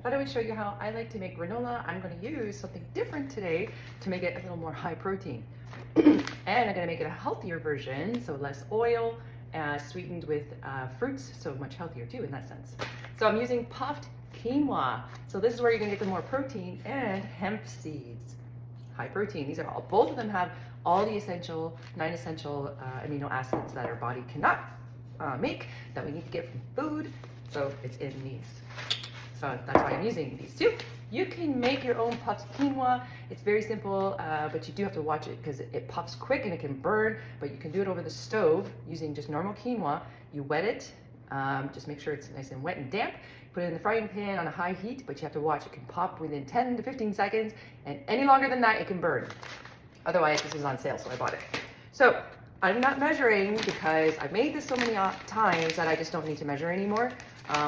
I thought I would show you how I like to make granola. I'm going to use something different today to make it a little more high protein. And I'm going to make it a healthier version, so less oil, sweetened with fruits, so much healthier too in that sense. So I'm using puffed quinoa. So this is where you're going to get the more protein, and hemp seeds. High protein. These are all, both of them have all the essential, 9 essential amino acids that our body cannot make, that we need to get from food. So it's in these. So that's why I'm using these two. You can make your own puffed quinoa. It's very simple, but you do have to watch it because it puffs quick and it can burn, but you can do it over the stove using just normal quinoa. You wet it, just make sure it's nice and wet and damp. Put it in the frying pan on a high heat, but you have to watch. It can pop within 10 to 15 seconds, and any longer than that, it can burn. Otherwise, this was on sale, so I bought it. So I'm not measuring because I've made this so many times that I just don't need to measure anymore.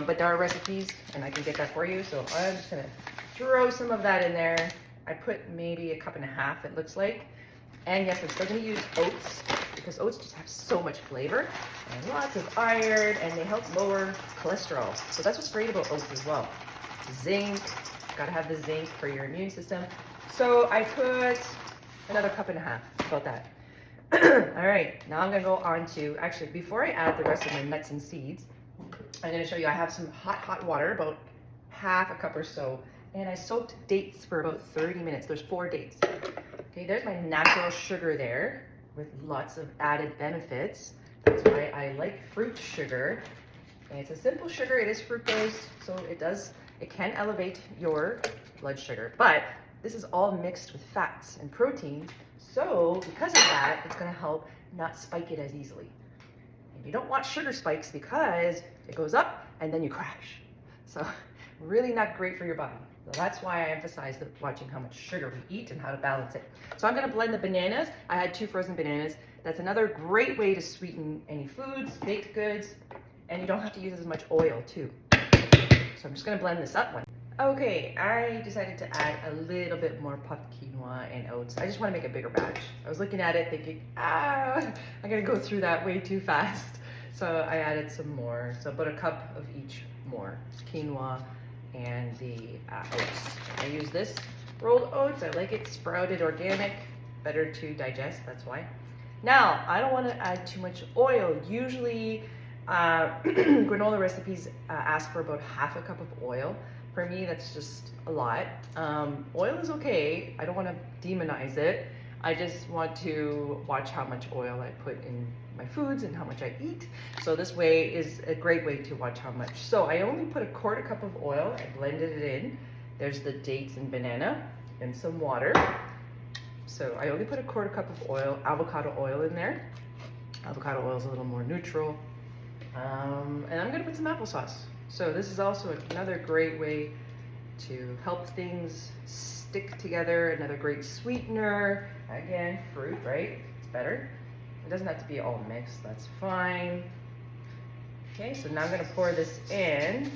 But there are recipes, and I can get that for you. So I'm just gonna throw some of that in there. I put maybe a cup and a half, it looks like. And yes, I'm still gonna use oats because oats just have so much flavor and lots of iron, and they help lower cholesterol. So that's what's great about oats as well. Zinc, gotta have the zinc for your immune system. So I put another cup and a half, about that. All right, now I'm gonna go on to, actually, before I add the rest of my nuts and seeds, I'm gonna show you, I have some hot water, about half a cup or so, and I soaked dates for about 30 minutes. There's 4 dates. Okay, there's my natural sugar there with lots of added benefits. That's why I like fruit sugar. And it's a simple sugar, it is fructose, so it can elevate your blood sugar. But this is all mixed with fats and protein, so because of that, it's gonna help not spike it as easily. And you don't want sugar spikes because it goes up and then you crash. So really not great for your body. So that's why I emphasize watching how much sugar we eat and how to balance it. So I'm gonna blend the bananas. I had 2 frozen bananas. That's another great way to sweeten any foods, baked goods, and you don't have to use as much oil too. So I'm just gonna blend this up. Okay, I decided to add a little bit more puffed quinoa and oats. I just wanna make a bigger batch. I was looking at it thinking, I'm gonna go through that way too fast. So I added some more, so about a cup of each more, quinoa and the oats. I use this rolled oats. I like it sprouted organic, better to digest, that's why. Now, I don't want to add too much oil. Usually, granola recipes ask for about half a cup of oil. For me, that's just a lot. Oil is okay. I don't want to demonize it. I just want to watch how much oil I put in my foods and how much I eat. So this way is a great way to watch how much. So I only put a 1/4 cup of oil. I blended it in. There's the dates and banana and some water. So I only put a 1/4 cup of oil, avocado oil in there. Avocado oil is a little more neutral. And I'm gonna put some applesauce. So this is also another great way to help things stick together. Another great sweetener. Again, fruit, right? It's better. It doesn't have to be all mixed, that's fine. Okay, so now I'm gonna pour this in.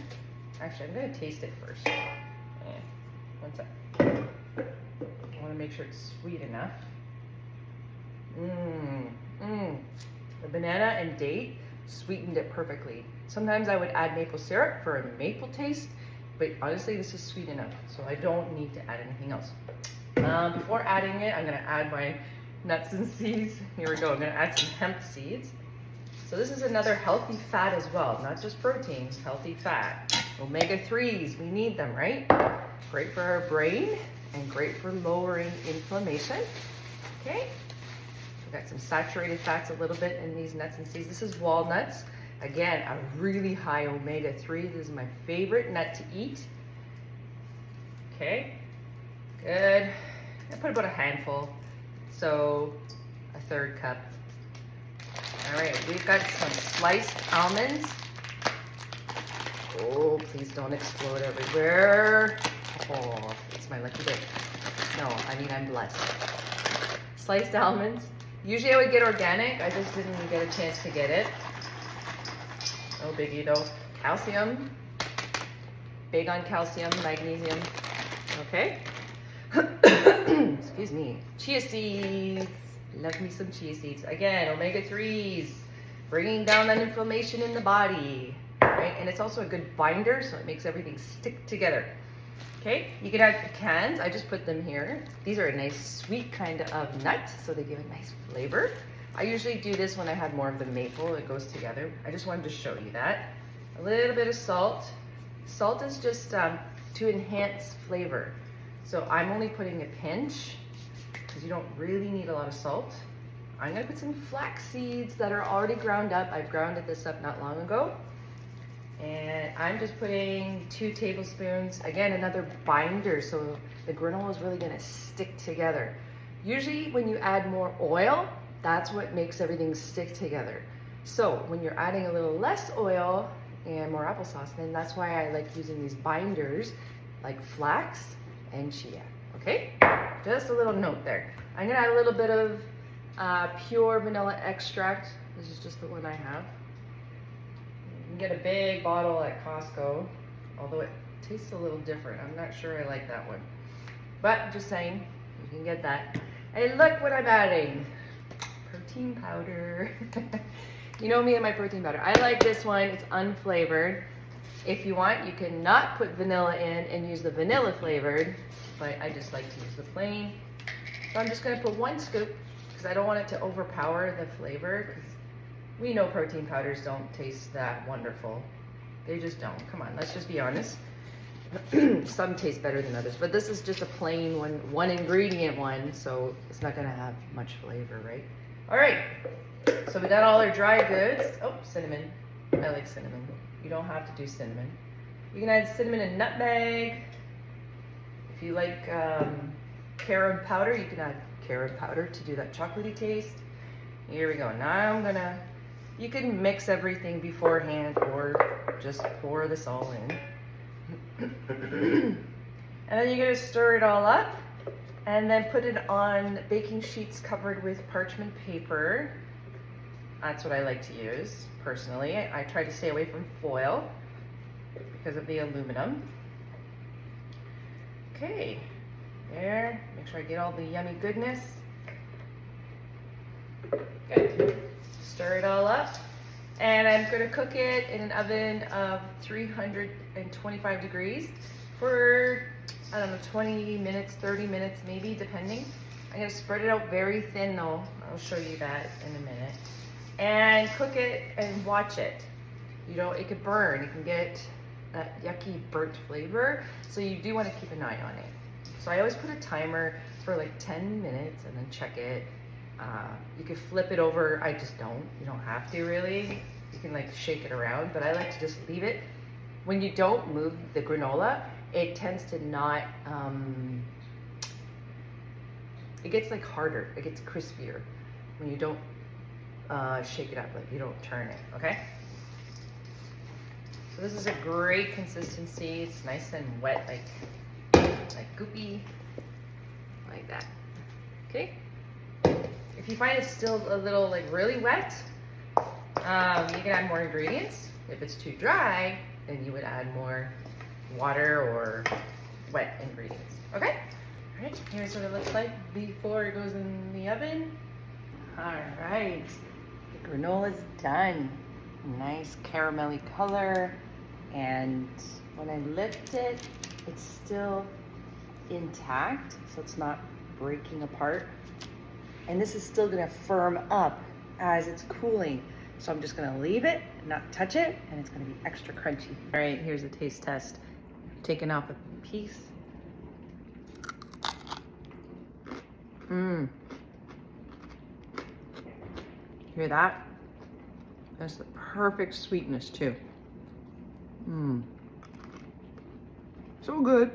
Actually, I'm gonna taste it first. One sec. I wanna make sure it's sweet enough. The banana and date sweetened it perfectly. Sometimes I would add maple syrup for a maple taste, but honestly, this is sweet enough, so I don't need to add anything else. Before adding it, I'm gonna add my nuts and seeds. Here we go, I'm gonna add some hemp seeds. So this is another healthy fat as well, not just proteins, healthy fat. Omega-3s, we need them, right? Great for our brain and great for lowering inflammation. Okay, we've got some saturated fats a little bit in these nuts and seeds. This is walnuts. Again, a really high omega-3. This is my favorite nut to eat. Okay, good. I put about a handful, so a 1/3 cup. All right, we've got some sliced almonds. Oh, please don't explode everywhere. Oh, it's my lucky day. No, I mean, I'm blessed. Sliced almonds. Usually I would get organic. I just didn't get a chance to get it. No biggie though. Calcium. Big on calcium, magnesium. Okay. Excuse me. Chia seeds. Love me some chia seeds. Again, omega-3s. Bringing down that inflammation in the body. Right? And it's also a good binder, so it makes everything stick together. Okay, you can add pecans. I just put them here. These are a nice sweet kind of nut, so they give a nice flavor. I usually do this when I have more of the maple. It goes together. I just wanted to show you that. A little bit of salt. Salt is just to enhance flavor. So I'm only putting a pinch because you don't really need a lot of salt. I'm gonna put some flax seeds that are already ground up. I've grounded this up not long ago. And I'm just putting 2 tablespoons, again, another binder, so the granola is really gonna stick together. Usually when you add more oil, that's what makes everything stick together. So when you're adding a little less oil and more applesauce, then that's why I like using these binders like flax and chia, okay? Just a little note there. I'm gonna add a little bit of pure vanilla extract. This is just the one I have. You can get a big bottle at Costco, although it tastes a little different. I'm not sure I like that one. But just saying, you can get that. And look what I'm adding. Protein powder. You know me and my protein powder. I like this one, it's unflavored. If you want, you can not put vanilla in and use the vanilla flavored, but I just like to use the plain. So I'm just gonna put 1 scoop because I don't want it to overpower the flavor, because we know protein powders don't taste that wonderful. They just don't. Come on, let's just be honest. Some taste better than others, but this is just a plain one ingredient one, so it's not gonna have much flavor, right? All right, so we got all our dry goods. Oh, cinnamon. I like cinnamon. You don't have to do cinnamon. You can add cinnamon and nutmeg. If you like carob powder, you can add carob powder to do that chocolatey taste. Here we go. Now you can mix everything beforehand or just pour this all in. And then you're gonna stir it all up and then put it on baking sheets covered with parchment paper. That's what I like to use, personally. I try to stay away from foil because of the aluminum. Okay, there, make sure I get all the yummy goodness. Good. Stir it all up. And I'm gonna cook it in an oven of 325 degrees for, I don't know, 20 minutes, 30 minutes maybe, depending. I'm gonna spread it out very thin though. I'll show you that in a minute. And cook it and watch it. You know, it could burn. You can get that yucky burnt flavor. So you do want to keep an eye on it. So I always put a timer for like 10 minutes and then check it. You could flip it over. I just don't. You don't have to really. You can like shake it around, but I like to just leave it. When you don't move the granola, it tends to not, it gets like harder. It gets crispier when you don't shake it up, like you don't turn it, okay? So this is a great consistency. It's nice and wet, like goopy, like that, okay? If you find it still a little like really wet, you can add more ingredients. If it's too dry, then you would add more water or wet ingredients, okay? All right, here's what it looks like before it goes in the oven. All right, the granola's done. Nice caramelly color, and when I lift it, it's still intact, so it's not breaking apart. And this is still gonna firm up as it's cooling. So I'm just gonna leave it, not touch it, and it's gonna be extra crunchy. All right, here's a taste test. Taking off a piece. Hear that? That's the perfect sweetness too. So good.